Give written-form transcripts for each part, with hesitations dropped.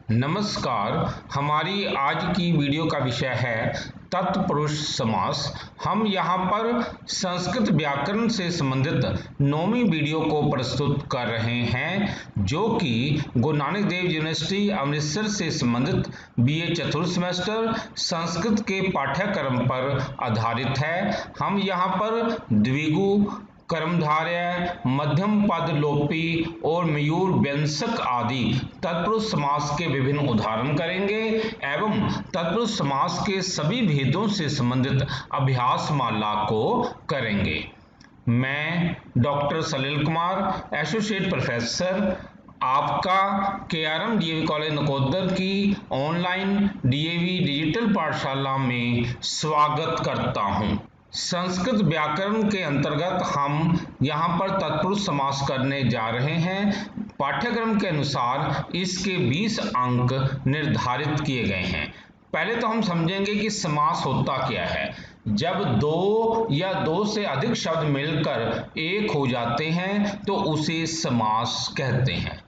नमस्कार। हमारी आज की वीडियो का विषय है तत्पुरुष समास। हम यहाँ पर संस्कृत व्याकरण से संबंधित 9वीं वीडियो को प्रस्तुत कर रहे हैं, जो कि गुरु नानक देव यूनिवर्सिटी अमृतसर से संबंधित बीए चतुर्थ सेमेस्टर संस्कृत के पाठ्यक्रम पर आधारित है। हम यहाँ पर द्विगु, कर्मधारय, मध्यम पद लोपी और मयूर व्यंजक आदि तत्पुरुष समास के विभिन्न उदाहरण करेंगे एवं तत्पुरुष समास के सभी भेदों से संबंधित अभ्यास माला को करेंगे। मैं doctor Salil Kumar, associate professor, आपका केआरएम डीएवी कॉलेज नकोदर की ऑनलाइन डीएवी डिजिटल पाठशाला में स्वागत करता हूं। संस्कृत व्याकरण के अंतर्गत हम यहाँ पर तत्पुरुष समास करने जा रहे हैं। पाठ्यक्रम के अनुसार इसके 20 अंक निर्धारित किए गए हैं। पहले तो हम समझेंगे कि समास होता क्या है। जब दो या दो से अधिक शब्द मिलकर एक हो जाते हैं तो उसे समास कहते हैं।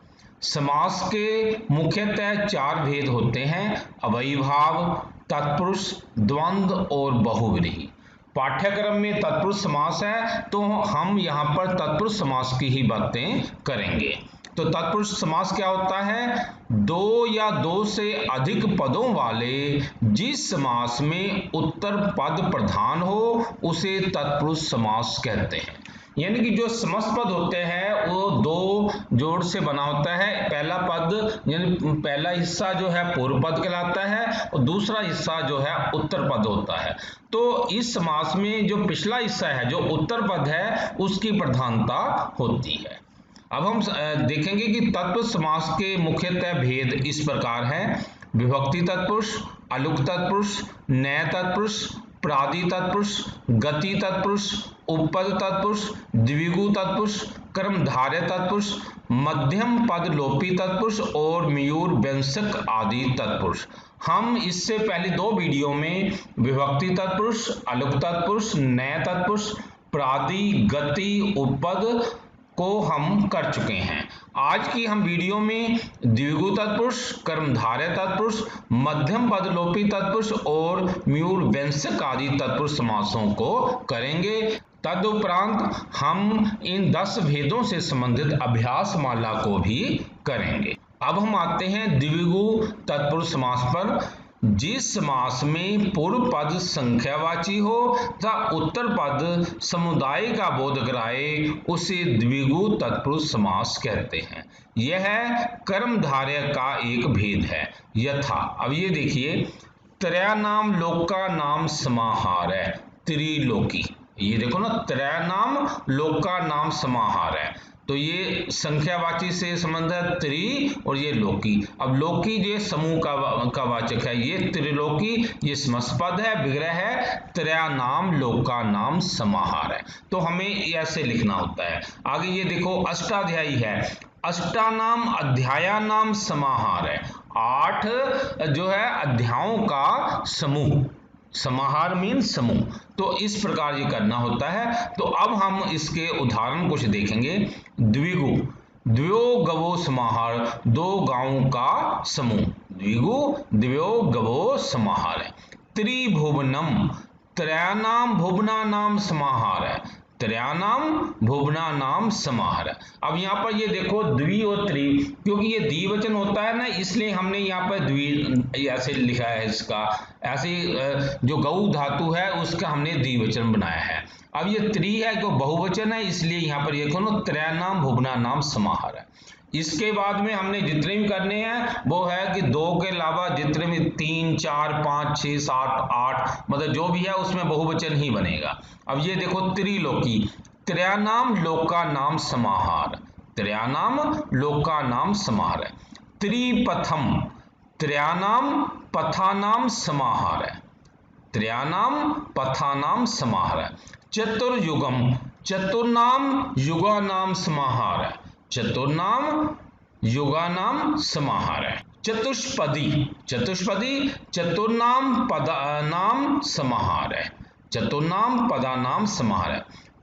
समास के मुख्यतः 4 भेद होते हैं: अव्ययीभाव, तत्पुरुष, द्वंद्व और बहुव्रीहि। पाठ्यक्रम में तत्पुरुष समास है तो हम यहाँ पर तत्पुरुष समास की ही बातें करेंगे। तो तत्पुरुष समास क्या होता है? दो या दो से अधिक पदों वाले जिस समास में उत्तर पद प्रधान हो उसे तत्पुरुष समास कहते हैं। यानी कि जो समस्त पद होते हैं वो दो जोड़ से बना होता है। पहला पद यानी पहला हिस्सा जो है पूर्व पद कहलाता है और दूसरा हिस्सा जो है उत्तर पद होता है। तो इस समास में जो पिछला हिस्सा है, जो उत्तर पद है, उसकी प्रधानता होती है। अब हम देखेंगे कि तत्पुरुष समास के मुख्यतः भेद इस प्रकार हैं: विभक्ति तत्पुरुष, अलुक तत्पुरुष, नय तत्पुरुष, प्रादि तत्पुरुष, गति तत्पुरुष, उपपद तत्पुरुष, द्विगु तत्पुरुष, कर्मधारय तत्पुरुष, मध्यम पद लोपी तत्पुरुष और मयूर व्यंजक आदि तत्पुरुष। हम इससे पहले 2 वीडियो में विभक्ति तत्पुरुष, अलुक तत्पुरुष, नय तत्पुरुष, प्रादि, गति, उपपद को हम कर चुके हैं। आज की हम वीडियो में द्विगु तत्पुरुष, कर्मधारय तत्पुरुष, मध्यम पद लोपी तत्पुरुष और मयूर व्यंजक आदि तत्पुरुष समासों को करेंगे। तदुपरांत हम इन 10 भेदों से संबंधित अभ्यास माला को भी करेंगे। अब हम आते हैं द्विगु तत्पुरुष समास पर। जिस समास में पूर्व पद संख्यावाची हो तथा उत्तर पद समुदाय का बोध कराए उसे द्विगु तत्पुरुष समास कहते हैं। यह कर्मधारय का एक भेद है। यथा, अब ये देखिए, त्रयानाम लोका नाम समाहार है, त्रिलोकी। ये देखो ना, त्रयानाम लोका नाम समाहार है, तो ये संख्यावाची से संबंध है त्रि और ये लोकी। अब लोकी ये समूह का वाचक है, ये त्रिलोकी ये समस्त पद है, विग्रह है, त्रयानाम लोका नाम समाहार है। तो हमें ऐसे लिखना होता है। आगे ये देखो, अष्टाध्यायी है, अष्टानाम अध्यायानाम समाहार है। 8 जो है अध्यायों का समूह, समाहार मीन समूह। तो इस प्रकार ये करना होता है। तो अब हम इसके उदाहरण कुछ देखेंगे। द्विगु, द्वयो गवो समाहार, 2 गांवों का समूह, द्विगु द्वयो गवो समाहार है। त्रिभुवनम, त्रयानाम भुवनानाम समाहार है, त्रयानाम भुवनानाम समाहार है। अब यहाँ पर ये देखो द्वि और त्रि, क्योंकि ये द्विवचन होता है ना, इसलिए हमने यहाँ पर द्वि ऐसे लिखा है। इसका ऐसे जो गौ धातु है उसका हमने द्विवचन बनाया है। अब ये त्रि है जो बहुवचन है, इसलिए यहाँ पर ये देखो ना, त्रयानाम भुवनानाम समाहार है। इसके बाद में हमने जितने भी करने हैं वो है कि 2 के अलावा जितने भी 3, 4, 5, 6, 7, 8 मतलब जो भी है उसमें बहुवचन ही बनेगा। अब ये देखो त्रिलोकी, त्रयानाम लोका नाम समाहार, त्रयानाम लोका नाम समाहार है। त्रिपथम, त्रयानाम पथानाम समाहार है, त्रयानाम पथानाम समाहार है। चतुर्युगम, चतुर्नाम युगानाम समाहार है, चतुर्नाम युगानाम समाहार है। चतुष्पदी, चतुष्पदी चतुर्नाम पदानाम समाहार है, चतुर्नाम पदानाम समाहार है।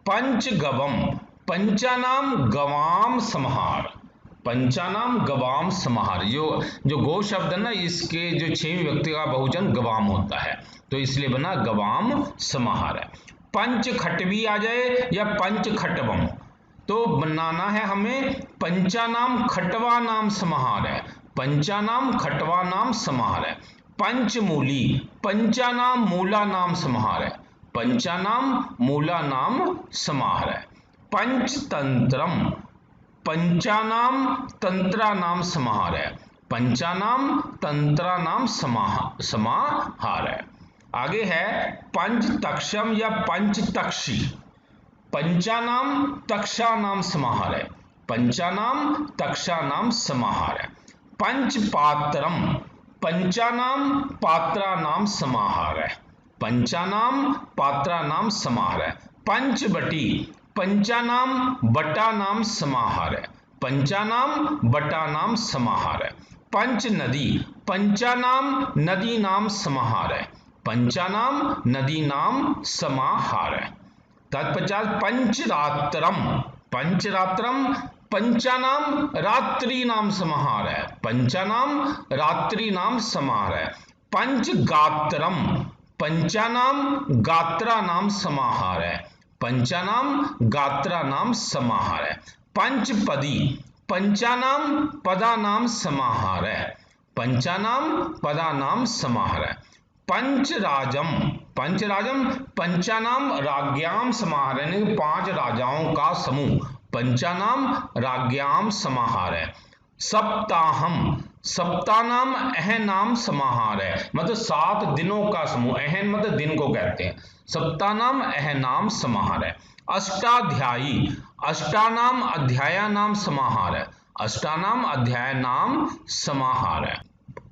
पंचगवम, पंचानाम गवाम समाहार, पंचानाम गवाम समाहार। जो गो शब्द है ना, इसके जो 6वीं व्यक्ति का बहुवचन गवाम होता है, तो इसलिए बना गवाम समाहार है। पंच खटवी आ जाए या पंच खटवम, तो बनाना है हमें पंचानाम खटवा नाम समाहार है। पंचानाम खटवा नाम समाहार है। पंचमूली पंचानाम मूला नाम समाहार है। पंचानाम मूला नाम समाहार है। पंचतंत्रम पंचानाम तंत्रा नाम समाहार है। पंचानाम तंत्रा नाम समाहार है। आगे है पंचतक्षम या पंचतक्षी। पंचानाम तक्षा नाम समाहार है। पंचानाम तक्षा नाम समाहार है। पंचपात्रम पंचानाम पात्रा नाम समाहार है। पंचानाम पात्रा नाम समाहार है। पंचवटी पंचानाम बटा नाम समाहार है। पंचानाम बटा नाम समाहार है। पंच नदी पंचानाम नदी नाम समाहार है। पंचानाम नदी नाम समाहार है। तत्पश्चात पंचरात्रम पंचरात्रम पंचानाम रात्रि नाम समाहार है। पंचानाम रात्रि नाम समाहार है। पंचगात्रम पंचानाम गात्रा नाम समाहार है। पंचानाम गात्रा नाम समाहार है। पंचपदी पंचानाम पदा नाम समाहार है। पंचानाम पदा नाम समाहार है। पंचराजम पंचराजम पंचानाम राज्ञाम समाहार है, यानी 5 राजाओं का समूह पंचानाम राज्ञाम समाहार है। सप्ताहम सप्तानाम अहनाम समाहार है, मतलब 7 दिनों का समूह। अहन मतलब दिन को कहते हैं। सप्तानाम अहनाम समाहार है। अष्टाध्यायी अष्टानाम अध्याया नाम समाहार है। अष्टानाम अध्याय नाम समाहार है।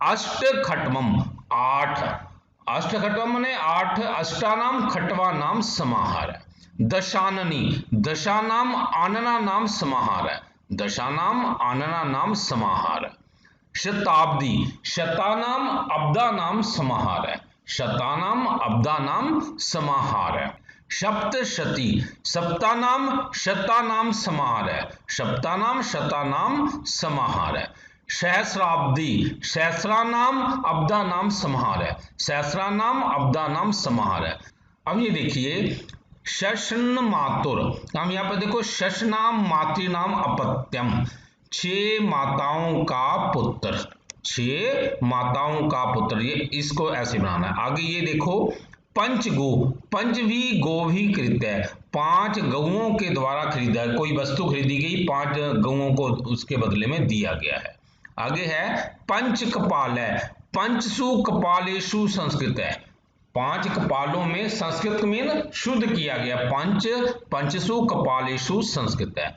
अष्टखटमम 8 अष्टखटम ने 8 अष्टानाम खटवा नाम समाहार है। दशाननी दशानाम आनना नाम समाहार है। दशानाम आनना नाम समाहार है। शताब्दी शतानाम अब्दा नाम समाहार है। शतानाम अब्दा नाम समाहार है। सप्तशती सप्तानाम शतानाम समाहार है। सप्तानाम शतानाम समाहार है। सहस्राब्दी सहस्रानाम अब्दा नाम समाहार है। सहस्रानाम अब्दा नाम समाहार है। अब ये देखिए शशन मातुर, हम यहाँ पर देखो शशनाम मातृनाम अपत्यम, 6 माताओं का पुत्र। 6 माताओं का पुत्र, ये इसको ऐसे बनाना है। आगे ये देखो पंचगो पंचवी गोभी कृत है, 5 गौओं के द्वारा खरीदा, कोई वस्तु खरीदी गई, 5 गौओं को उसके बदले में दिया गया है। आगे है पंच कपाल है, पंचसु कपालेशु संस्कृत है, 5 कपालों में संस्कृत में शुद्ध किया गया। पंचसु कपालेशु संस्कृत है।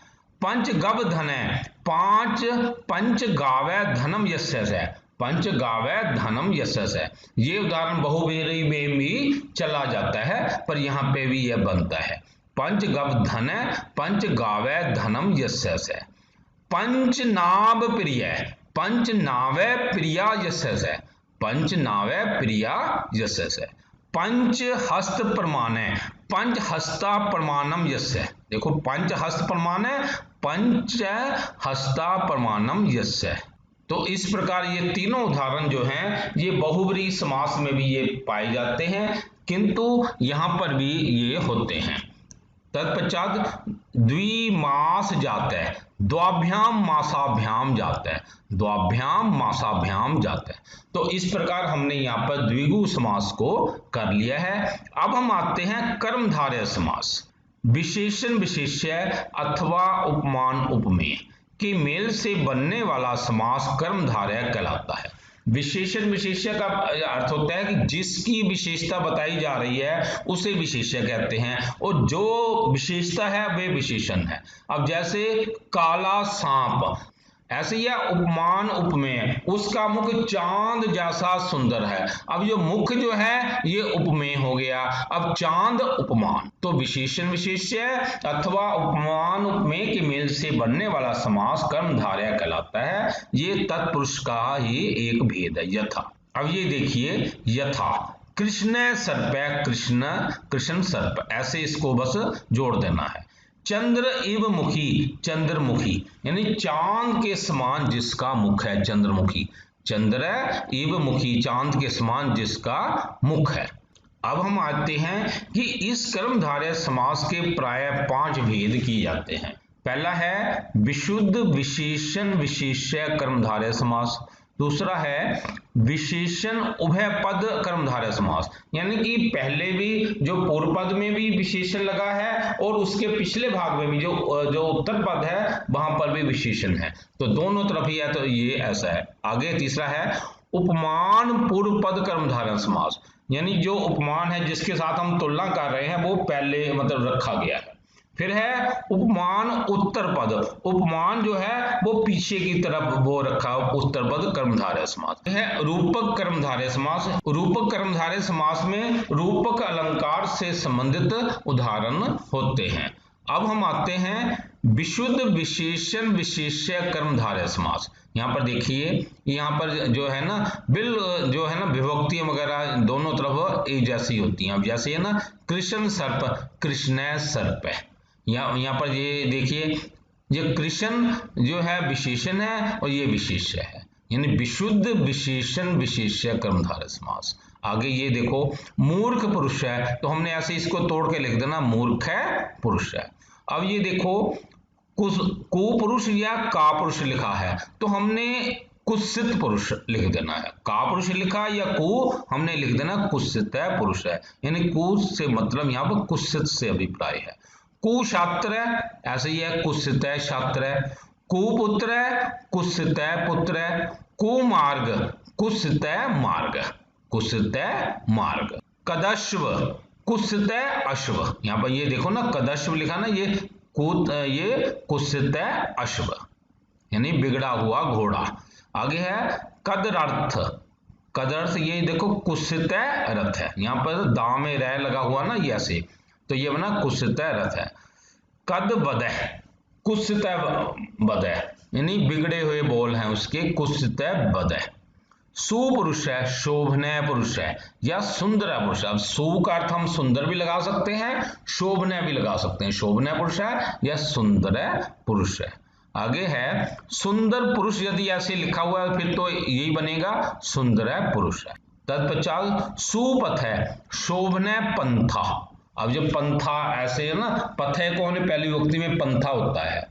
पंच गव धन है, 5 पंच गावै धनम यस्यस है। पंच गावै धनम यस्यस है। ये उदाहरण बहुब्रीहि में भी चला जाता है, पर यहाँ पे भी यह बनता है। पंच गव धन है, पंच गावै धनम यस्यस है। पंच नाभ प्रिय, पंच नावै प्रिया यस्यस है। पंच नावै प्रिया यस्यस है। पंच हस्त प्रमाण है, पंच हस्ता प्रमाणम यस्य। देखो पंच हस्त प्रमाण है, पंच हस्ता प्रमाणम यस्य। तो इस प्रकार ये तीनों उदाहरण जो हैं ये बहुब्रीहि समास में भी ये पाए जाते हैं, किंतु यहाँ पर भी ये होते हैं। तत्पश्चात द्विमास जाता है, द्वाभ्याम मासाभ्याम जाता है, द्वाभ्याम मासाभ्याम जाता है। तो इस प्रकार हमने यहाँ पर द्विगु समास को कर लिया है। अब हम आते हैं कर्मधारय समास। विशेषण विशेष्य अथवा उपमान उपमेय के मेल से बनने वाला समास कर्मधारय कहलाता है। विशेषण विशेष्य का अर्थ होता है कि जिसकी विशेषता बताई जा रही है उसे विशेष्य कहते हैं, और जो विशेषता है वे विशेषण है। अब जैसे काला सांप, ऐसे यह उपमान उपमेय, उसका मुख चांद जैसा सुंदर है। अब जो मुख जो है ये उपमेय हो गया, अब चांद उपमान। तो विशेषण विशेष्य अथवा उपमान उपमेय के मेल से बनने वाला समास कर्मधारय कहलाता है। ये तत्पुरुष का ही एक भेद है। यथा, अब ये देखिए यथा कृष्ण सर्प, कृष्ण कृष्ण सर्प, ऐसे इसको बस जोड़ देना है। चंद्र इव मुखी, चंद्रमुखी यानी चांद के समान जिसका मुख है, चंद्रमुखी। चंद्र इव मुखी, चांद के समान जिसका मुख है। अब हम आते हैं कि इस कर्मधारय समास के प्राय 5 भेद किए जाते हैं। पहला है विशुद्ध विशेषण विशेष्य कर्मधारय समास। दूसरा है विशेषण उभय पद कर्मधारय समास, यानी कि पहले भी जो पूर्व पद में भी विशेषण लगा है और उसके पिछले भाग में भी जो उत्तर पद है वहां पर भी विशेषण है, तो दोनों तरफ ही है, तो ये ऐसा है। आगे तीसरा है उपमान पूर्व पद कर्मधारय समास, यानी जो उपमान है जिसके साथ हम तुलना कर रहे हैं वो पहले मतलब रखा गया है। फिर है उपमान उत्तर पद, उपमान जो है वो पीछे की तरफ वो रखा उत्तर पद कर्मधारय समास है। रूपक कर्मधारय समास, रूपक कर्मधारय समास में रूपक अलंकार से संबंधित उदाहरण होते हैं। अब हम आते हैं विशुद्ध विशेषण विशेष्य कर्मधारय समास। यहाँ पर देखिए, यहाँ पर जो है ना जो है ना विभक्ति वगैरह दोनों तरफ एक जैसी होती हैं। अब जैसे है ना कृष्ण सर्प, कृष्ण सर्प है। यहाँ पर ये देखिए, ये कृष्ण जो है विशेषण है और ये विशेष्य है, यानी विशुद्ध विशेषण विशेष्य कर्मधारय समास। आगे ये देखो मूर्ख पुरुष है, तो हमने ऐसे इसको तोड़ के लिख देना मूर्ख है पुरुष है। अब ये देखो कुपुरुष या कापुरुष लिखा है, तो हमने कुत्सित पुरुष लिख देना है। कापुरुष लिखा या कु, हमने लिख देना कुत्सित पुरुष है, यानी कु से मतलब यहाँ पर कुत्सित से अभिप्राय है। कुछात्र है, ऐसे ही है कुत्सित छात्र है। कुपुत्र है, कुत्सित पुत्र है। कुमार्ग, कुत्सित मार्ग, कुत्सित मार्ग। कदश्व, कुत्सित अश्व, यहाँ पर ये देखो ना कदश्व लिखा ना, ये कुत्सित अश्व यानी बिगड़ा हुआ घोड़ा। आगे है कदरर्थ, कदरर्थ ये देखो कुत्सित रथ है, यहाँ पर दाम में रह लगा हुआ ना ये ऐसे, तो ये बना कुत्सित रथ है। कद बदह, कुत्सित बदह यानी बिगड़े हुए बोल हैं उसके, कुत्सित बदह। सुपुरुष है, शोभनय पुरुष है या सुंदर पुरुष है। अब सु का अर्थ हम सुंदर भी लगा सकते हैं, शोभनय भी लगा सकते हैं। शोभनय पुरुष है या सुंदर पुरुष है। आगे है सुंदर पुरुष, यदि ऐसे लिखा हुआ है फिर तो यही बनेगा सुंदर पुरुष है। तत्पश्चात सुपथ है, शोभनय पंथा। अब जब पंथा ऐसे है ना, पथे को हमने पहली विभक्ति में पंथा होता है,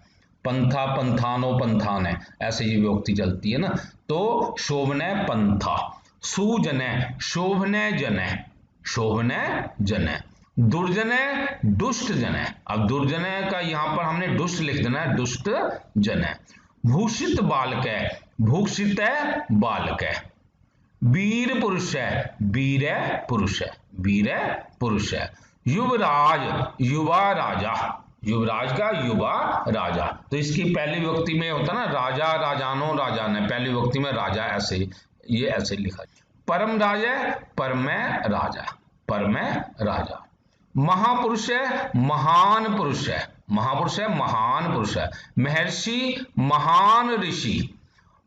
पंथा पंथानो पंथान है, ऐसे ये विभक्ति चलती है ना, तो शोभनय पंथा। सुजनय, शोभनय जनय, शोभनय जनय। दुर्जनय दुष्ट जनय, अब दुर्जनय का यहाँ पर हमने दुष्ट लिख देना है, दुष्ट जनय। भूषित बालक है, भूषित बालक है। वीर पुरुष है, वीर पुरुष है, वीर पुरुष है। युवराज, युवा राजा, युवराज का युवा राजा, तो इसकी पहली विभक्ति में होता ना राजा, राजानो, राजान, पहली विभक्ति में राजा, ऐसे ये ऐसे लिखा। परम राजा, परम राजा, परम राजा। महापुरुष है, महान पुरुष है, महापुरुष है, महान पुरुष है। महर्षि, महान ऋषि।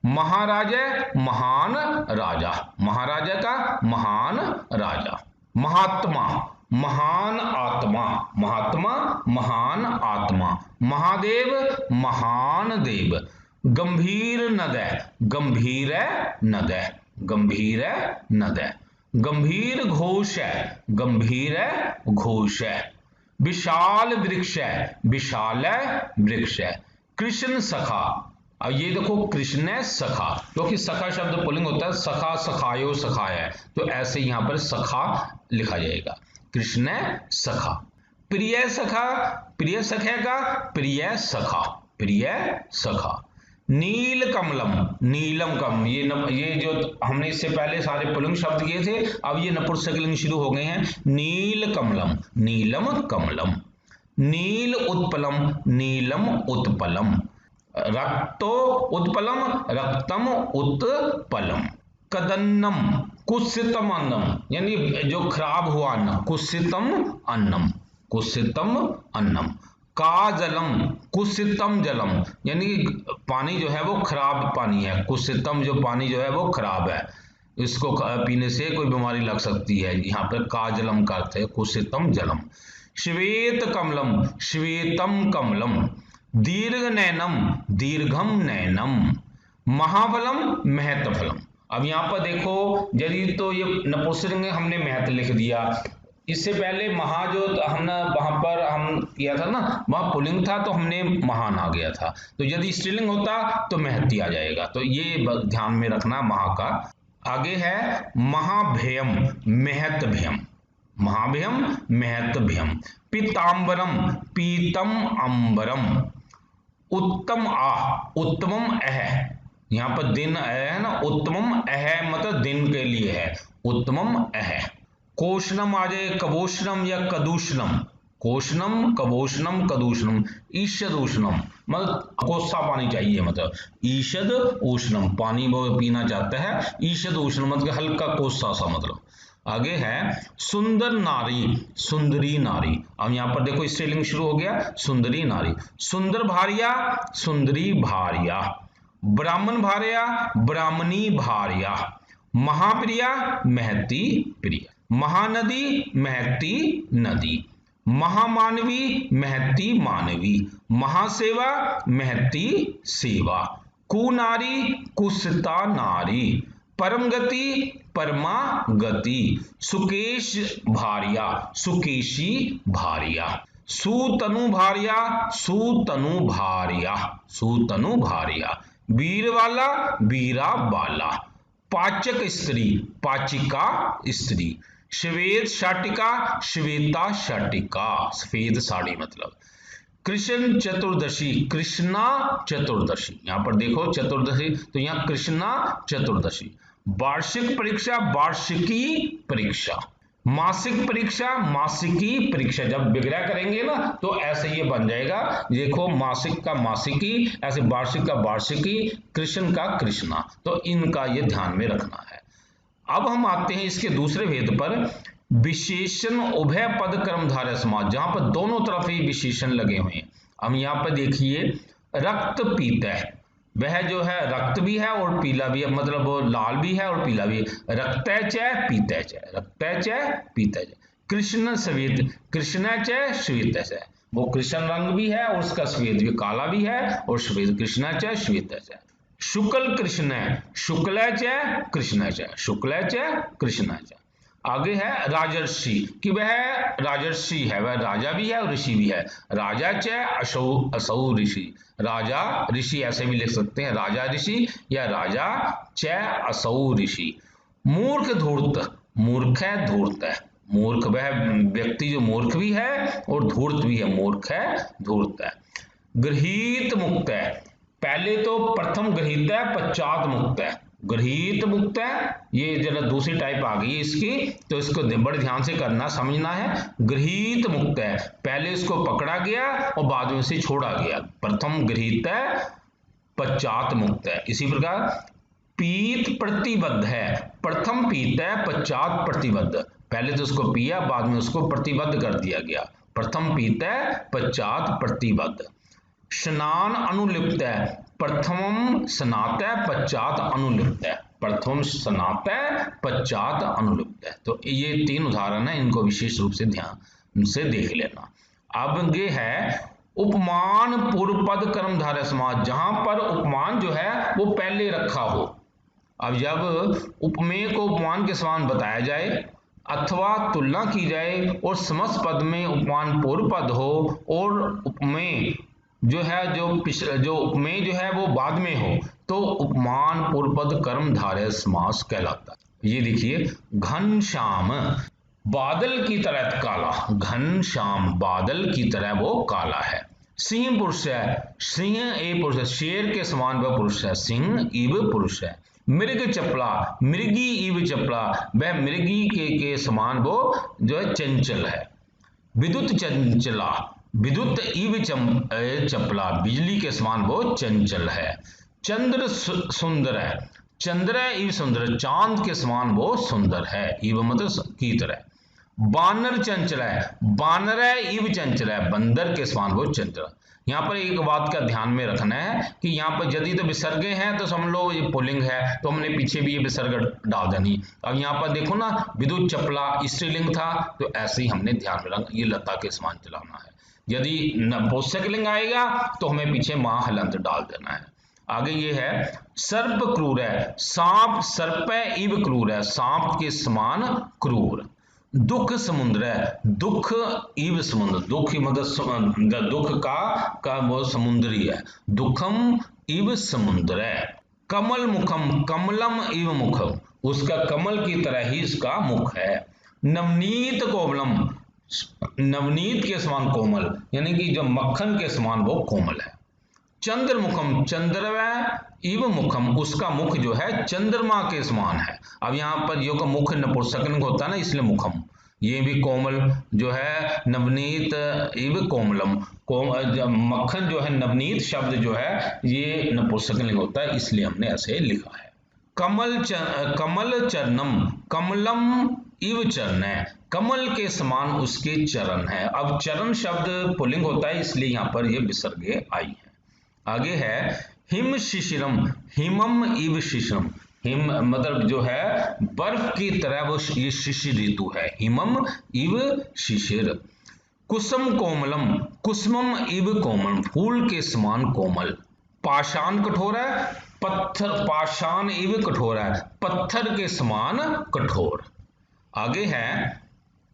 महाराजा, महान राजा, महाराजा का महान राजा। महात्मा, महान आत्मा, महात्मा महान आत्मा। महादेव, महान देव। गंभीर नदय, गंभीर नदय, गंभीर नदय। गंभीर घोष है, गंभीर घोष है। विशाल वृक्ष है, विशाल वृक्ष है। कृष्ण सखा, अब ये देखो कृष्ण सखा, क्योंकि सखा शब्द पुल्लिंग होता है, सखा सखायो सखाया, तो ऐसे यहां पर सखा लिखा जाएगा, कृष्ण सखा। प्रिय सखा, प्रिय सखे का प्रिय सखा, प्रिय सखा। नील कमलम, नीलम कम, ये जो हमने इससे पहले सारे पुल्लिंग शब्द किए थे, अब ये नपुंसकलिंग शुरू हो गए हैं। नील कमलम, नीलम कमलम। नील उत्पलम, नीलम उत्पलम। रक्तो उत्पलम, रक्तम उत्पलम। कदन्नम, कुत्सितम अन्नम, यानी जो खराब हुआ अन्न, कुत्सितम अन्नम, कुत्सितम अन्नम। काजलम, कुत्सितम जलम, यानी पानी जो है वो खराब पानी है, कुत्सितम जो पानी जो है वो खराब है, इसको पीने से कोई बीमारी लग सकती है, यहाँ पर काजलम का अर्थ है कुत्सितम जलम। श्वेत कमलम, श्वेतम कमलम। दीर्घ नैनम, दीर्घम नैनम। महाफलम, महत फलम। अब यहाँ पर देखो, यदि तो ये नपुंसकलिंग हमने महत लिख दिया, इससे पहले महा जो हमने वहां पर हम किया था ना, वहां पुल्लिंग था तो हमने महान आ गया था, तो यदि स्त्रीलिंग होता तो महती आ जाएगा, तो ये ध्यान में रखना महा का। आगे है महाभयम, महत भयम। महाभयम, महत भयम। पीतांबरम, पीतम अंबरम। उत्तम आ, उत्तमम अह। यहाँ पर दिन है ना, उत्तमम अह मतलब दिन के लिए है, उत्तमम अह। कोशनम आ जाए, कबोशनम या कदूषणम। कोशनम, कबोशनम, कदूषणम। ईषद उष्णम मतलब कोसा पानी चाहिए, मतलब ईषद उष्णम पानी वो पीना चाहता है, ईषद उष्णम मतलब हल्का कोसा सा मतलब। आगे है सुंदर नारी, सुंदरी नारी। अब यहां पर देखो स्त्रीलिंग शुरू हो गया, सुंदरी नारी। सुंदर भार्या, सुंदरी भार्या। ब्राह्मण भार्या, ब्राह्मणी भार्या। महाप्रिया, महती प्रिया। महानदी, महती नदी। महामानवी, महती मानवी। महासेवा, महती सेवा। कुनारी, कुसता नारी। परम गति, परमा गति। सुकेश भार्या, सुकेशी भार्या। सुतनु भार्या, सुतनु भार्या, सुतनु भार्या। वीर वाला, वीरा बाला। पाचक स्त्री, पाचिका स्त्री। श्वेत शाटिका, श्वेता शाटिका, सफेद साड़ी मतलब। कृष्ण चतुर्दशी, कृष्णा चतुर्दशी। यहां पर देखो चतुर्दशी, तो यहां कृष्णा चतुर्दशी। वार्षिक परीक्षा, वार्षिकी परीक्षा। मासिक परीक्षा, मासिकी परीक्षा। जब विग्रह करेंगे ना तो ऐसे ये बन जाएगा, देखो मासिक का मासिकी, ऐसे वार्षिक का वार्षिकी, कृष्ण का कृष्णा, तो इनका ये ध्यान में रखना है। अब हम आते हैं इसके दूसरे भेद पर, विशेषण उभय पद कर्मधारय समास, जहां पर दोनों तरफ ही विशेषण लगे हुए हैं। हम यहां पर देखिए रक्त पीता, वह जो है रक्त भी है और पीला भी है, मतलब वो लाल भी है और पीला भी है। रक्तै च पीतै च, रक्तै च पीतै च। कृष्ण श्वेत, कृष्ण च श्वेत च, वो कृष्ण रंग भी है और उसका श्वेत भी काला भी है और श्वेत, कृष्ण च श्वेत च। शुक्ल कृष्ण, शुक्ल च कृष्ण च, शुक्ल च कृष्ण च। आगे है राजर्षि, कि वह राजर्षि है, वह राजा भी है और ऋषि भी है। राजा च असौ, असौ ऋषि। राजा ऋषि ऐसे भी लिख सकते हैं, राजा ऋषि या राजा च असौ ऋषि। मूर्ख धूर्त, मूर्ख है धूर्त है। मूर्ख वह व्यक्ति जो मूर्ख भी है और धूर्त भी है, मूर्ख है धूर्त है। गृहीत मुक्त है, पहले तो प्रथम गृहीत है पश्चात मुक्त है। गृहीत मुक्त है, ये जरा दूसरी टाइप आ गई है इसकी, तो इसको बड़े ध्यान से करना समझना है। गृहीत मुक्त है, पहले इसको पकड़ा गया और बाद में इसे छोड़ा गया, प्रथम गृहीत है पश्चात मुक्त है। इसी प्रकार पीत प्रतिबद्ध है, प्रथम पीत है पश्चात प्रतिबद्ध, पहले तो उसको पिया बाद में उसको प्रतिबद्ध कर दिया गया, प्रथम पीत है पश्चात प्रतिबद्ध। स्नान अनुलिप्त है, प्रथमम स्नात है पश्चात अनुलिप्त है, प्रथम स्नात है पश्चात अनुलिप्त है। तो ये तीन उदाहरण है, इनको विशेष रूप से ध्यान से देख लेना। अब ये है उपमान पूर्व पद कर्मधारय समास, जहां पर उपमान जो है वो पहले रखा हो। अब जब उपमेय को उपमान के समान बताया जाए अथवा तुलना की जाए और समस्त पद में उपमान पूर्व पद हो और उपमेय जो है जो उपमेय जो है वो बाद में हो, तो उपमान पूर्व पद कर्मधारय समास कहलाता है। ये देखिए घनश्याम, बादल की तरह काला, घनश्याम बादल की तरह वो काला है। सिंह पुरुष है, सिंह ए पुरुष है, शेर के समान वह पुरुष है, सिंह इव पुरुष है। मृग चपला, मृगी इव चपला, वह मृगी के समान वो जो है चंचल है। विद्युत चंचला, विद्युत इव चपला, बिजली के समान वो चंचल है। चंद्र सुंदर है, चंद्र इव सुंदर, चांद के समान वो सुंदर है, इव मतलब की तरह। बानर चंचल है, बानर इव चंचल है, बंदर के समान वो चंचल। यहाँ पर एक बात का ध्यान में रखना है कि यहाँ पर यदि तो विसर्गे हैं तो समझ लो ये पुल्लिंग है, तो हमने पीछे भी ये विसर्ग डाल देनी। अब यहाँ पर देखो ना, विद्युत चपला स्त्रीलिंग था, तो ऐसे ही हमने ध्यान में रखना, ये लता के समान चलाना है। यदि नपुंसक लिंग आएगा तो हमें पीछे मां हलंत डाल देना है। आगे ये है सर्प क्रूर है, सांप सर्प इव क्रूर है, सांप के समान क्रूर। दुख समुद्र है, दुख इव समुद्र, दुख मतलब दुख का वो समुद्री है, दुखम इव समुद्र है। कमल मुखम, कमलम इव मुखम, उसका कमल की तरह ही इसका मुख है। नवनीत कोमलम, नवनीत के समान कोमल, यानी कि जो मक्खन के समान वो कोमल है। चंद्रमुखम, चंद्रवय इव मुखम, उसका मुख जो है चंद्रमा के समान है। अब यहाँ पर जो का मुख नपुंसक लिंग होता है ना, इसलिए मुखम, ये भी कोमल जो है, नवनीत इव कोमलम, मक्खन जो है, नवनीत शब्द जो है ये नपुंसक लिंग होता है, इसलिए हमने ऐसे लिखा है। कमल चरणम, कमलम इव चरण है, कमल के समान उसके चरण है। अब चरण शब्द पुल्लिंग होता है, इसलिए यहाँ पर ये विसर्गे आई है। आगे है हिम शिशिरम, हिमम इव शिशिरम, हिम मतलब जो है बर्फ की तरह वो ये शिशिर ऋतु है, हिमम इव शिशिर। कुसुम कोमलम, कुसुमम इव कोमल, फूल के समान कोमल। पाषाण कठोर है, पत्थर, पाषाण इव कठोर है, पत्थर के समान कठोर। आगे है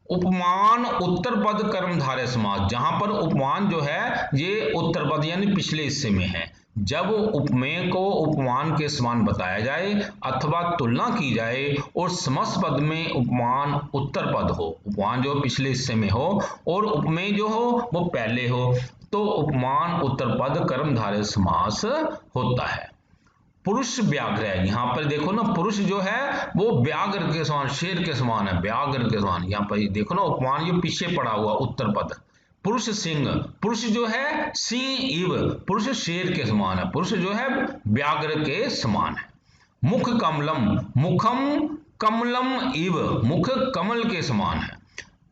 उपमान उत्तर पद कर्मधारय समास, जहां पर उपमान जो है ये उत्तर पद यानी पिछले हिस्से में है। जब उपमेय को उपमान के समान बताया जाए अथवा तुलना की जाए और समस्त पद में उपमान उत्तर पद हो, उपमान जो पिछले हिस्से में हो और उपमेय जो हो वो पहले हो, तो उपमान उत्तर पद कर्मधारय समास होता है। पुरुष व्याघ्र है, यहाँ पर देखो ना, पुरुष जो है वो व्याघ्र के समान, शेर के समान है, व्याघ्र के समान। यहाँ पर देखो ना उपमान ये पीछे पड़ा हुआ उत्तर पद। पुरुष सिंह, पुरुष जो है सिंह इव, पुरुष शेर के समान है, पुरुष जो है व्याघ्र के समान है। मुख कमलम, मुखम कमलम इव, मुख कमल के समान है।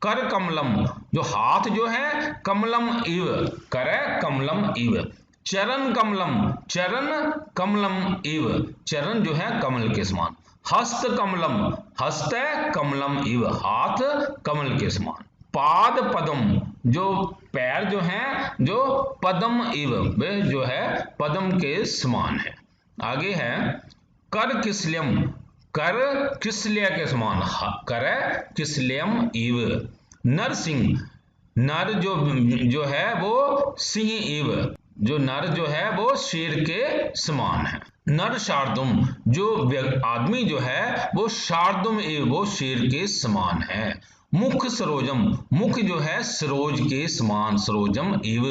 कर कमलम, जो हाथ जो है कमलम इव, कर कमलम इव। चरण कमलम, चरण कमलम इव, चरण जो है कमल के समान। हस्त कमलम, हस्त कमलम इव, हाथ कमल के समान। पाद पदम, जो पैर जो है जो पदम इव, वे जो है पदम के समान है। आगे है कर किसलियम, कर किसलिय के समान, कर किसलियम इव। नर सिंह, नर जो है वो सिंह इव, जो नर जो है वो शेर के समान है। नर शार्दुम, जो आदमी जो है वो शार्दुम एव, वो शेर के समान है। मुख सरोजम, मुख जो है सरोज के समान, सरोजम एव।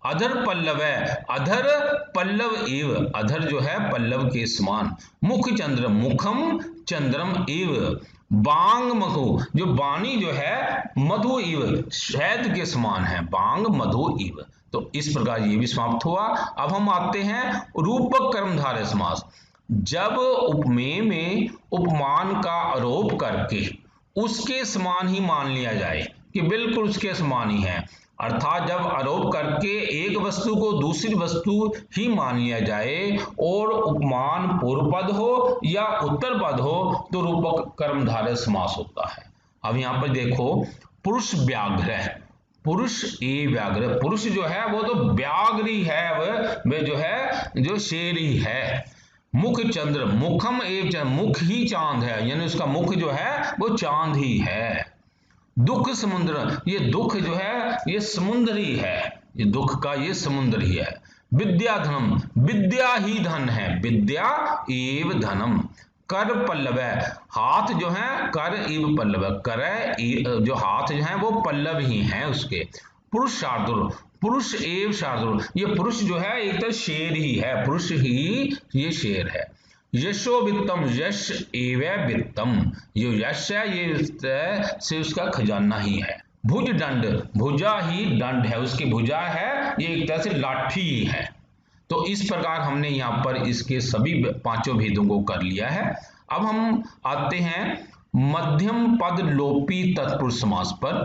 अधर पल्लव है, अधर पल्लव एव, अधर जो है पल्लव के समान। मुख चंद्र, मुखम चंद्रम एव। बांग मधु, जो बाणी जो है मधु इव, शहद के समान है, बांग मधु इव। तो इस प्रकार ये भी समाप्त हुआ। अब हम आते हैं रूपक कर्मधारय समास। जब उपमेय में उपमान का आरोप करके उसके समान ही मान लिया जाए कि बिल्कुल उसके समान ही है, अर्थात जब आरोप करके एक वस्तु को दूसरी वस्तु ही मान लिया जाए और उपमान पूर्व पद हो या उत्तर पद हो, तो रूपक कर्मधारय समास होता है। अब यहाँ पर देखो पुरुष व्याघ्र है, पुरुष ए व्याघ्र, पुरुष जो है वो तो व्याघ्री है, वह जो है जो शेर ही है। मुख चंद्र, मुखम एव चंद्र, मुख ही चांद है, यानी उसका मुख जो है वो चांद ही है। दुख समुद्र, ये दुख जो है ये समुद्र ही है, ये दुख का ये समुद्र ही है। विद्या धनम, विद्या ही धन है, विद्या एव धनम। कर पल्लव है, हाथ जो है कर इव पल्लव, कर जो हाथ जो है वो पल्लव ही हैं उसके। पुरुष शार्दुल, पुरुष एव शार्दुल, ये पुरुष जो है एक तो शेर ही है, पुरुष ही ये शेर है। यशो वित्तम, यश एव वित्तम, ये यश है ये से उसका खजाना ही है। भुज दंड, भुजा ही दंड है, उसकी भुजा है ये एक तरह से लाठी ही है। तो इस प्रकार हमने यहाँ पर इसके सभी पांचों भेदों को कर लिया है। अब हम आते हैं मध्यम पद लोपी तत्पुरुष समास पर।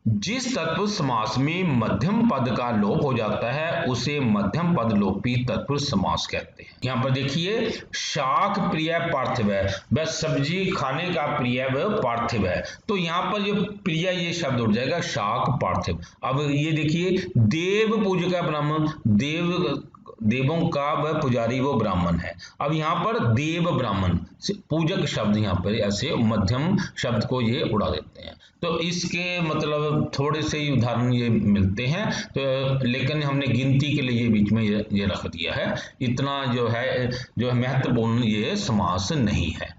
जिस तत्पुरुष समास में मध्यम पद का लोप हो जाता है उसे मध्यम पद लोपी तत्पुरुष समास कहते हैं। यहाँ पर देखिए, शाक प्रिय पार्थिव है, वह सब्जी खाने का प्रिय वह पार्थिव है, तो यहाँ पर जो प्रिय ये शब्द उठ जाएगा शाक पार्थिव। अब ये देखिए, देव पूजक ब्राह्मण, देवों का वह पुजारी वो ब्राह्मण है। अब यहाँ पर देव ब्राह्मण से पूजक शब्द यहाँ पर ऐसे मध्यम शब्द को ये उड़ा देते हैं। तो इसके मतलब थोड़े से ही उदाहरण ये मिलते हैं, तो लेकिन हमने गिनती के लिए बीच में ये रख दिया है। इतना जो है महत्वपूर्ण ये समास नहीं है,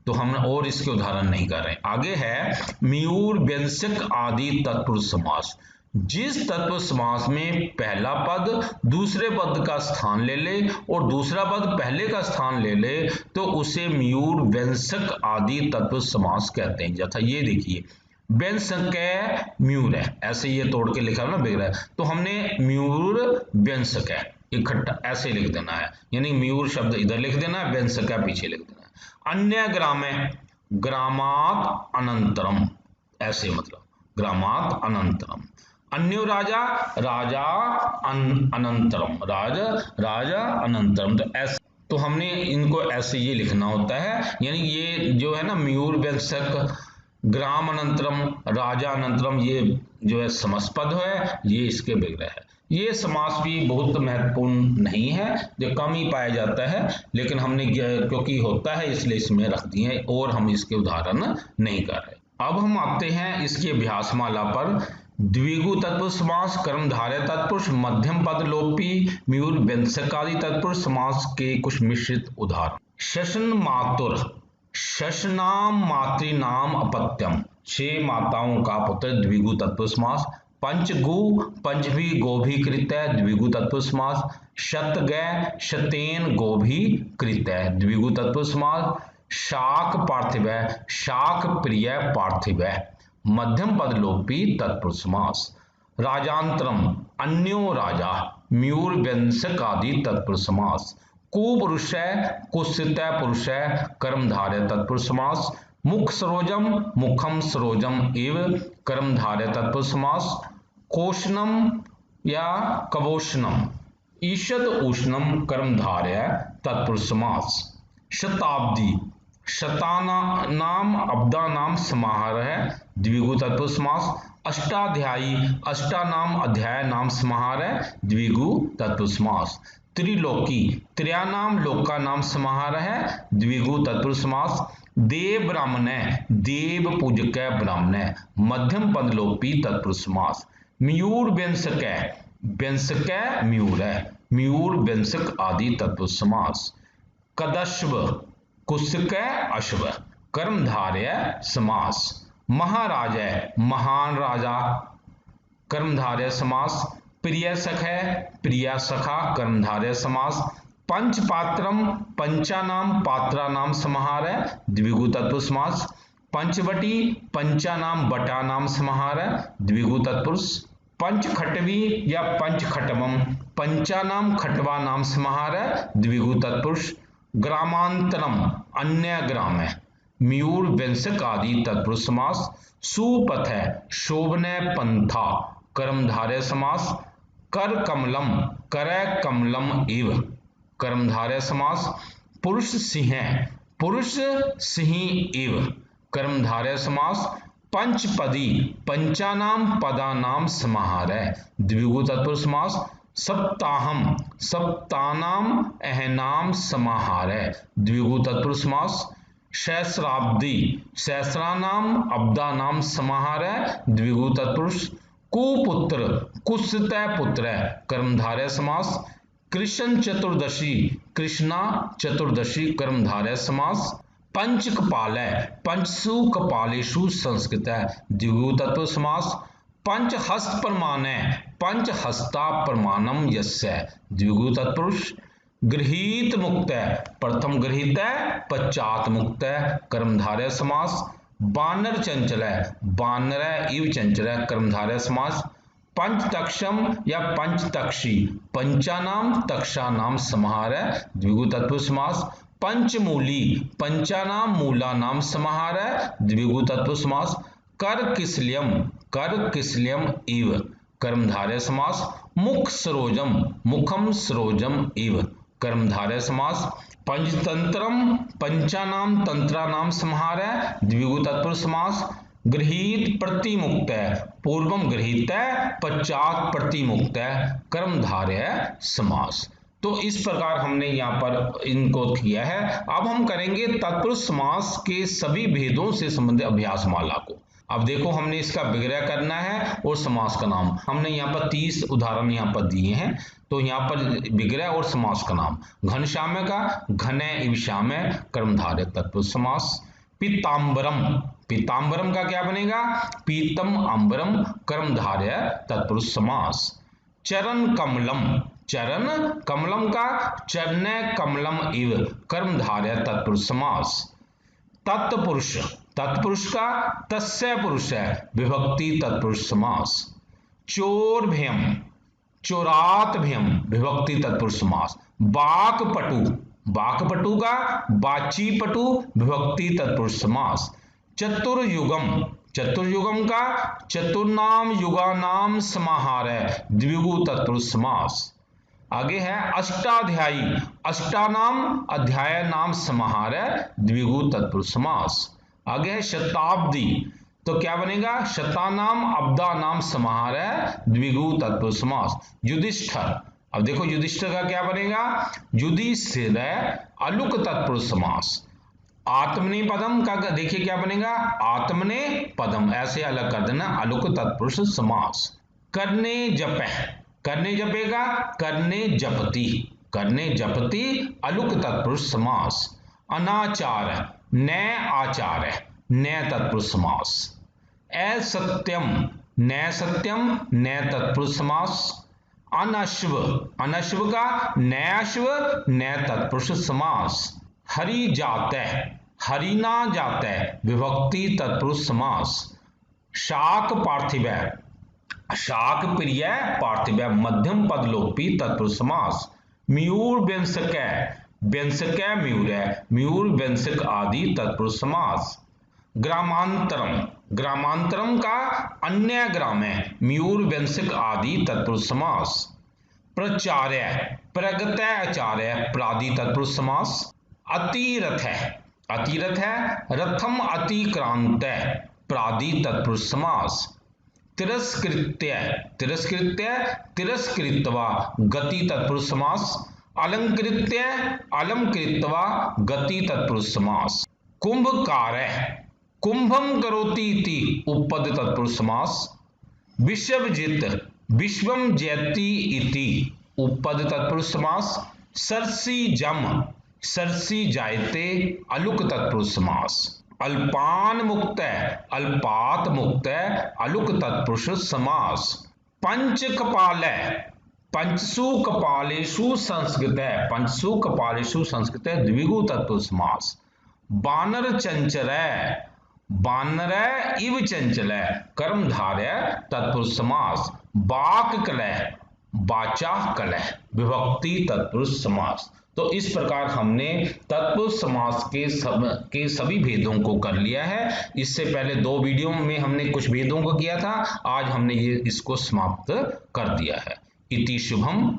तो हम और इसके उदाहरण नहीं कर रहे। आगे है मयूर व्यंजक आदि तत्पुरुष समास। जिस तत्पुरुष समास में पहला पद दूसरे पद का स्थान ले ले और दूसरा पद पहले का स्थान ले ले तो उसे मयूर व्यंजक आदि तत्पुरुष समास कहते हैं। जैसा ये देखिए, व्यंजक है मयूर है, ऐसे ये तोड़ के लिखा ना बिगड़ा है, तो हमने मयूर व्यंजक है इकट्ठा ऐसे लिख देना है, यानी मयूर शब्द इधर लिख देना है, व्यंजक है पीछे लिख देना है। अन्य ग्राम है, ग्रामात अनंतरम, ऐसे मतलब ग्रामात अनंतरम। अन्यो राजा, राजा अनंतरम, राजा अनंतरम, तो ऐसे, तो हमने इनको ऐसे ये लिखना होता है। यानी ये जो है ना मयूर व्यंजक, ग्राम अनंतरम, राजा अनंतरम, ये जो है समासपद है, ये इसके विग्रह है। ये समास भी बहुत महत्वपूर्ण नहीं है, जो कम ही पाया जाता है, लेकिन हमने क्योंकि होता है इसलिए इसमें रख दिए और हम इसके उदाहरण नहीं कर रहे। अब हम आते हैं इसकी अभ्यासमाला पर। द्विगु तत्पुरुष समास, कर्मधारय तत्पुरुष, मध्यम पद लोपी, मयूर व्यंजक आदि तत्पुरुष समास के कुछ मिश्रित उदाहरण। शशन मातुर, शशनाम मातृनाम अपत्यम, 6 माताओं का पुत्र द्विगु तत्पुरुष समास। पंचगु, पंचभी गोभी कृत है, द्विगु तत्पुरुष समास। शतगै, शतेन गोभी कृत है, द्विगु तत्पुरुष समास। शाक पार्थिव है, शाक प्रिय पार्थिव है, मध्यम पद लोपी तत्पुरुष समास। राजांतरम, अन्यो राजा, मयूर व्यंजक आदि तत्पुरुष समास। कुपुरुष है, कुत्सित पुरुष है, कर्मधारय तत्पुरुष समास। मुख सरोजम, मुखम सरोजम एव, कर्मधारय तत्पुरुष समास। कोशनम या कवोशनम, ईषद उष्णम, कर्मधारय तत्पुरुष समास। शताब्दी, शतानाम अब्दानाम समाहार है, द्विगु तत्पुरुष समास। अष्टाध्यायी, अष्टानाम अध्याय नाम समाहार है, द्विगु तत्पुरुष समास। त्रिलोकी, त्रयानाम लोका नाम समाहार है, द्विगु तत्पुरुष समास। देव ब्राह्मण है, देव पूजक है ब्राह्मण है, मध्यम पद लोपी तत्पुरुष समास। मयूर व्यंजक है, व्यंजक है मयूर है, मयूर व्यंजक आदि तत्पुरुष समास। कदश्व, कुत्सिक है अश्व, कर्मधारय समास। महाराज है, महान राजा, कर्मधारय समास। प्रिय सख है, प्रिय सखा, कर्मधारय समास। पंचपात्रम, पंचानाम पात्रानाम समाहार है, द्विगु तत्पुरुष समास। पंचवटी, पंचानाम बटानाम समाहार है, द्विगु तत्पुरुष। पंचखटवी या पंचखटवम, पंचानाम खटवा नाम समाहार है, द्विगु तत्पुरुष। ग्रामांतरम, अन्य ग्राम है, मयूर व्यंजक आदि तत्पुरुष समास। सुपथ है, शोभनय पंथा, कर्मधारय समास। कर कमलम, करय कमलम एव, कर्मधारय समास। पुरुष सिंह, पुरुष सिंह एव, कर्मधारय समास। पंचपदी, पंचानाम पदानाम समाहार है, द्विगु तत्पुरुष समास। सप्ताहम, सप्तानाम अहनाम समाहार है, द्विगु तत्पुरुष समास। सहस्राब्दी, सहस्रानाम अब्दानाम समाहार है, द्विगु तत्पुरुष। कुपुत्र, कुत्सित पुत्र है, कर्मधारय समास। कृष्ण चतुर्दशी, कृष्णा चतुर्दशी, कर्मधारय समास। पंचकपाल है, पंचसु कपालेषु संस्कृत है, द्विगु तत्पुरुष समास। पंचहस्त प्रमाण है, पंचहस्ता प्रमाणम यस्य, द्विगु तत्पुरुष। गृहीत मुक्त है, प्रथम गृहीत है पश्चात मुक्त है, कर्मधारय समास। बानर चंचल है, बानर इव चंचल है, कर्मधारय समास। पंचतक्षम या पंचतक्षी, पंचानाम तक्षानाम समाहार है, द्विगु तत्पुरुष समास। पंचमूली, पंचानाम मूला नाम समाहार है, द्विगु तत्पुरुष समास। कर किसलियम, कर किसलयम इव कर्मधारय समास। मुख सरोजम मुखम सरोजम इव कर्मधारय समास। पंचतंत्रम पंचानाम तंत्रानाम समाहारः द्विगु तत्पुरुष समास। गृहीत प्रतिमुक्तः पूर्वम गृहीतः पश्चात प्रतिमुक्तः कर्मधारय समास। तो इस प्रकार हमने यहाँ पर इनको किया है। अब हम करेंगे तत्पुरुष समास के सभी भेदों से संबंधित अभ्यास माला को। अब देखो हमने इसका विग्रह करना है और समास का नाम। हमने यहाँ पर 30 उदाहरण यहाँ पर दिए हैं। तो यहाँ पर विग्रह और समास का नाम। घनश्याम का घने इवश्याम कर्मधारय तत्पुरुष समास। पीताम्बरम पीताम्बरम का क्या बनेगा? पीतम अंबरम कर्मधारय तत्पुरुष समास। चरण कमलम चरण कमलम का चरण कमलम इव कर्मधारय तत्पुरुष समास। तत्पुरुष तत्पुरुष का तस्य पुरुष है विभक्ति तत्पुरुष समास। चोरभयम चोरात भयम विभक्ति तत्पुरुष समास। बाकपटु बाकपटु का बाचीपटु विभक्ति तत्पुरुष समास। चतुर्युगम चतुर्युगम का चतुर्नाम युगानाम समाहारः द्विगु तत्पुरुष समास। आगे है अष्टाध्यायी अष्टानाम अध्याय नाम समाहारः द्विगु तत्पुरुष समास। आगे है शताब्दी तो क्या बनेगा? शतानाम अब्दा नाम समाहारः द्विगु तत्पुरुष समास। युधिष्ठिर अब देखो युधिष्ठिर का क्या बनेगा? युधिष्ठिर अलुक तत्पुरुष समास। आत्मनेपदम का देखिए क्या बनेगा? आत्मनेपदम ऐसे अलग कर देना अलुक तत्पुरुष समास। करने जपह करने जपेगा करने जपति अलुक तत्पुरुष समास। अनाचार न आचार न तत्पुरुष समास। असत्यम न तत्पुरुष समास। अनश्व अनश्व का नश्व न तत्पुरुष समास। हरि जातः हरिना जातः विभक्ति तत्पुरुष समास। शाक पार्थिव शाक प्रिय पार्थिव मध्यम पद लोपी तत्पुरुष समास। मयूर व्यंजक व्यंजक मयूर व्यंजक आदि तत्पुरुष समास। ग्रामांतरम ग्रामांतरम का अन्य ग्राम मयूर व्यंजक आदि तत्पुरुष समास। प्रचार्य प्रगतय आचार्य प्रादि तत्पुरुष समास। अतिरथ रथम अतिक्रांत प्रादि तत्पुरुष समास। तिरस्कृत्य तिरस्कृत्वा गति तत्पुरुष समास। अलंकृत्य अलंकृत्वा गति तत्पुरुष समास। कुंभकारः कुंभम करोति इति उपपद तत्पुरुष समास। विश्वजित विश्वम जयति इति उपपद तत्पुरुष समास। सरसी जायते अलुक तत्पुरुष समास। अल्पान मुक्त अल्पात मुक्त अलुक तत्पुरुष समास। पंच कपाल पंचसु कपालेषु संस्कृत द्विगु तत्पुरुष समास। बानर चंचल बानर इव चंचल कर्मधारय तत्पुरुष समास। बाक कलह बाचा कलह विभक्ति तत्पुरुष समास। तो इस प्रकार हमने तत्पुरुष समास के सभी भेदों को कर लिया है। इससे पहले 2 वीडियो में हमने कुछ भेदों को किया था, आज हमने इसको समाप्त कर दिया है। इति शुभम।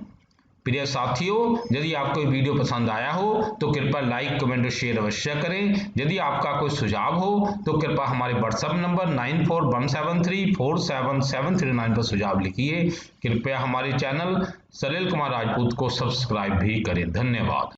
प्रिय साथियों, यदि आपको ये वीडियो पसंद आया हो तो कृपया लाइक कमेंट और शेयर अवश्य करें। यदि आपका कोई सुझाव हो तो कृपया हमारे व्हाट्सएप नंबर 9417347739 पर सुझाव लिखिए। कृपया हमारे चैनल सलिल कुमार राजपूत को सब्सक्राइब भी करें। धन्यवाद।